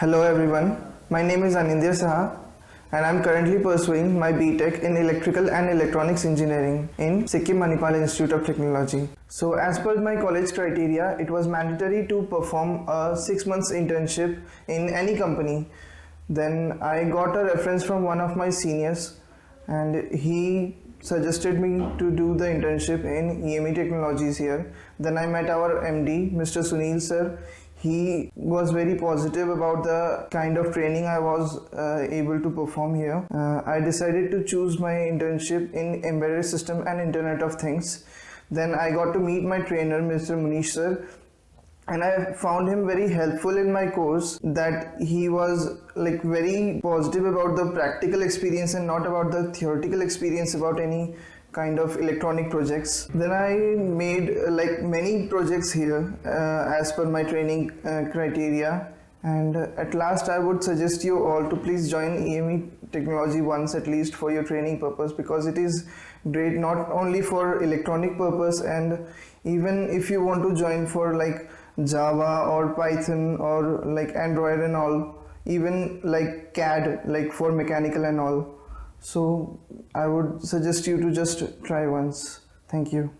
Hello everyone, my name is Anindya Saha and I am currently pursuing my BTech in Electrical and Electronics Engineering in Sikkim Manipal Institute of Technology. So as per my college criteria, it was mandatory to perform a 6 months internship in any company. Then I got a reference from one of my seniors and he suggested me to do the internship in EME Technologies here. Then I met our MD, Mr. Sunil sir. He was very positive about the kind of training I was able to perform here. I decided to choose my internship in Embedded System and Internet of Things. Then I got to meet my trainer, Mr. Munish sir, and I found him very helpful in my course, that he was like very positive about the practical experience and not about the theoretical experience about any kind of electronic projects. Then I made like many projects here as per my training criteria, and at last I would suggest you all to please join EME Technology once at least for your training purpose, because it is great not only for electronic purpose, and even if you want to join for like Java or Python or like Android and all, even like CAD like for mechanical and all. So I would suggest you to just try once. Thank you.